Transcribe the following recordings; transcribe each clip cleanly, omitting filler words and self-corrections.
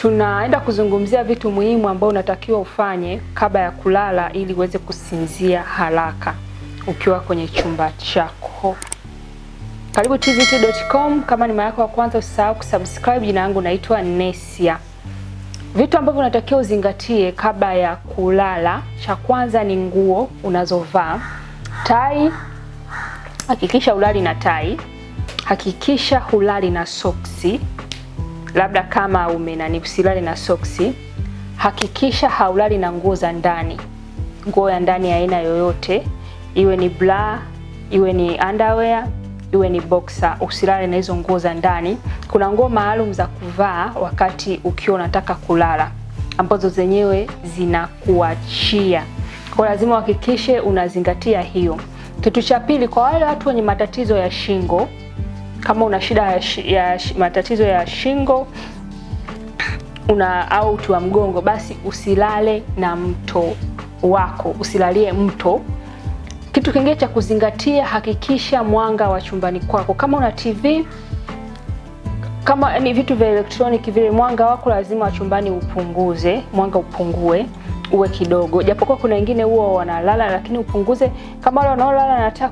tunaenda kuzungumzia vitu muhimu ambao unatakiwa ufanye kabla ya kulala ili uweze kusinzia haraka ukiwa kwenye chumba chako. Karibu TZT.com. Kama ni mara yako ya kwanza usisahau kusubscribe. Jina langu naitwa Nesia. Vitu ambavyo unatakiwa uzingatie kabla ya kulala, cha kwanza ni nguo unazovaa. Tai, hakikisha hulali na tai. Hakikisha hulali na soksi. Labda kama usilali na soksi. Hakikisha haulali na nguo za ndani. Nguo ya ndani ya aina yoyote, iwe ni bra, iwe ni underwear, iwe ni boxer, usilale na hizo nguo za ndani. Kuna nguo maalum za kuvaa wakati ukiwa unataka kulala, ambazo zenyewe zinakuachia. Kwa lazima uhakikishe unazingatia hiyo. Kitu cha pili, kwa wale watu wenye matatizo ya shingo, kama una shida ya matatizo ya shingo au uti wa mgongo, basi usilale na mto wako, usilalie mto. Kitu kingine cha kuzingatia, hakikisha mwanga wa chumbani kwako, kama una TV, kama ni vitu vya elektroniki vile, mwanga wako lazima wa chumbani upunguze, mwanga upungue, uwe kidogo. Japokuwa kuna wengine huo wanalala, lakini upunguze. Kama wale wanaolala na taa,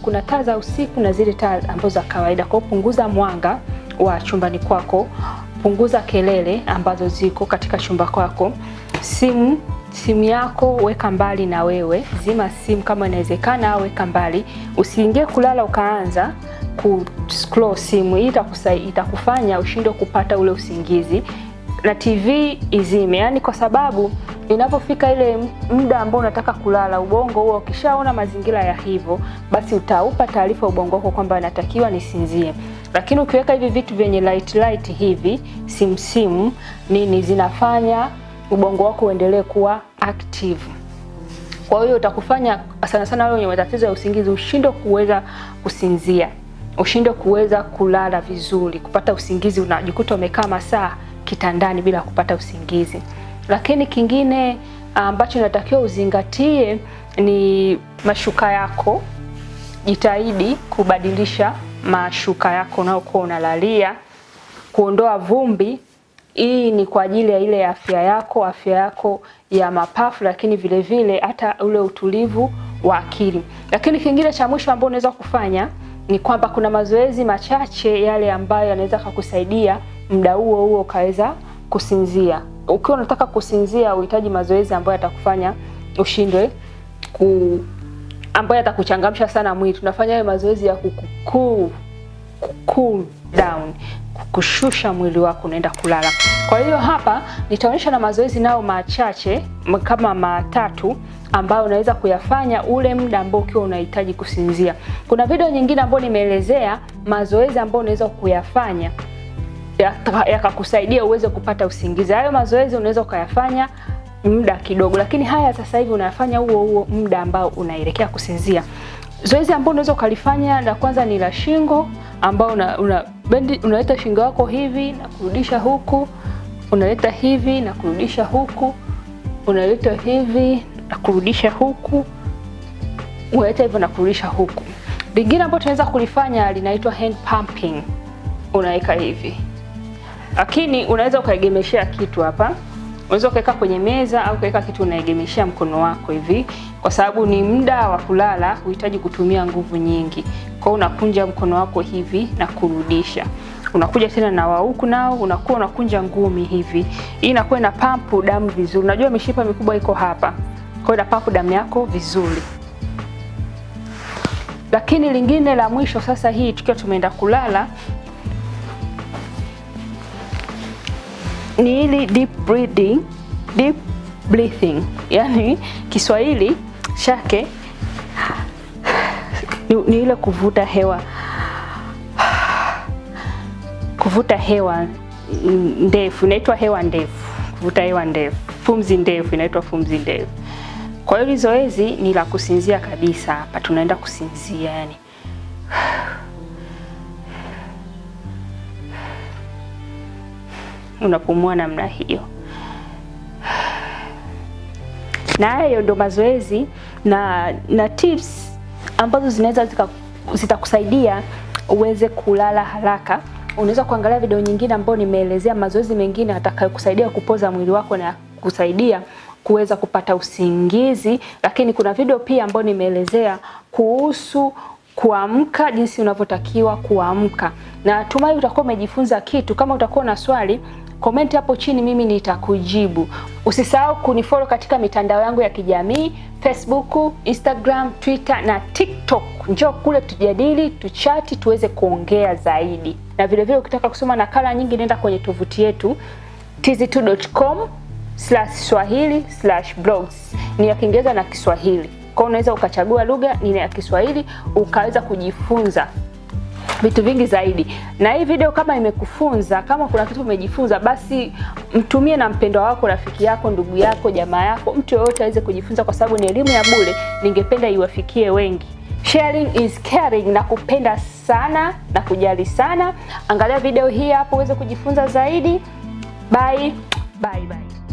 kuna taa za usiku na zile taa ambazo za kawaida. Kwa punguza mwanga wa chumbani kwako, punguza kelele ambazo ziko katika chumba kwako. Simu yako weka mbali na wewe, zima simu kama inawezekana, au weka mbali. Usiingie kulala ukaanza scroll simu, hii itakufanya ushindwe kupata ule usingizi. Na TV izime, yani kwa sababu inapofika ile muda ambao unataka kulala, ubongo huo ukishaona mazingira ya hivyo, basi utaupa taarifa ubongo wako kwamba natakiwa nisinzie. Lakini ukiweka hivi vitu vyenye light hivi, simu nini, zinafanya ubongo wako uendelee kuwa active. Kwa hiyo utakufanya sana wale wenye matatizo ya usingizi ushindwe kuweza kusinzia, ushindwe kuweza kulala vizuri, kupata usingizi. Unajikuta umekaa masaa kitandani bila kupata usingizi. Lakini kingine ambacho natakiwa uzingatie ni mashuka yako. Jitahidi kubadilisha mashuka yako unayokuwa unalalia, kuondoa vumbi. Hii ni kwa ajili ya ile afya yako ya mapafu, lakini vile vile hata ule utulivu wa akili. Lakini kingine cha mwisho ambao unaweza kufanya ni kwamba kuna mazoezi machache yale ambayo yanaweza kukusaidia muda huo ukaweza kusinzia. Ukiwa unataka kusinzia, uhitaji mazoezi ambayo yatakufanya ushindwe ambayo yatakuchangamsha sana mwili. Tunafanya hayo mazoezi ya cool down, kushusha mwili wako unaenda kulala. Kwa hiyo hapa nitaonyesha na mazoezi nao machache kama matatu ambayo unaweza kuyafanya ule muda ambao ukiwa unahitaji kusinzia. Kuna video nyingine ambayo nimeelezea mazoezi ambayo unaweza kuyafanya yakakusaidia uweze kupata usingizi. Hayo mazoezi unaweza ukayafanya muda kidogo, lakini haya sasa hivi unayafanya huo muda ambao unaelekea kusinzia. Zoezi ambalo unaweza ukalifanya la kwanza ni la shingo, ambao unaleta shingo yako hivi na kurudisha huku, unaleta hivi na kurudisha huku, unaleta hivi na kurudisha huku, unaleta hivyo na kurudisha huku. Lingine ambalo tunaweza kulifanya linaitwa hand pumping. Unaweka hivi, lakini unaweza ukaegemeshea kitu hapa. Unaweza ukaweka kwenye meza au ukaweka kitu unaegemeshia mkono wako hivi, kwa sababu ni muda wa kulala, huhitaji kutumia nguvu nyingi. Kwa hiyo unakunja mkono wako hivi na kurudisha. Unakuja tena na wa huku nao unakunja ngumi hivi. Hii inakuwa ina pump damu vizuri. Unajua mishipa mikubwa iko hapa. Kwa hiyo ina pump damu yako vizuri. Lakini lingine la mwisho sasa, hii tukiwa tumeenda kulala, ni ili deep breathing. Yani Kiswahili chake ni ile kuvuta hewa ndefu, inaitwa hewa ndefu. Kuvuta hewa ndefu, pumzi ndefu, inaitwa pumzi ndefu. Kwa hiyo zoezi ni la kusinzia kabisa. Hapa tunaenda kusinzia, yani unapumua namna hiyo. Na hayo ndo mazoezi na tips ambazo zinaweza zitakusaidia uweze kulala haraka unaweza kuangalia video nyingine ambayo nimeelezea mazoezi mengine atakayokusaidia kupoza mwili wako na kusaidia kuweza kupata usingizi. Lakini kuna video pia ambayo nimeelezea kuhusu kuamka, jinsi unavyotakiwa kuamka. Na natumai utakuwa umejifunza kitu. Kama utakuwa na swali, comment hapo chini, mimi nitakujibu. Usisahau kunifollow katika mitandao yangu ya kijamii, Facebook, Instagram, Twitter na TikTok. Njoo kule tujadili, tuchati, tuweze kuongea zaidi. Na vile vile ukitaka kusoma nakala nyingi, nenda kwenye tovuti yetu tz2.com/swahili/blogs. Ni ya Kiingereza na Kiswahili. Kwa unaweza ukachagua lugha ni ya Kiswahili ukaweza kujifunza vitu vingi zaidi. Na hii video kama imekufunza, kama kuna kitu umejifunza, basi mtumie na mpendwa wako, rafiki yako, ndugu yako, jamaa yako, mtu yoyote aweze kujifunza, kwa sababu ni elimu ya bure. Ningependa iwafikie wengi. Sharing is caring. Na kupenda sana na kujali sana. Angalia video hii hapo uweze kujifunza zaidi. Bye bye bye.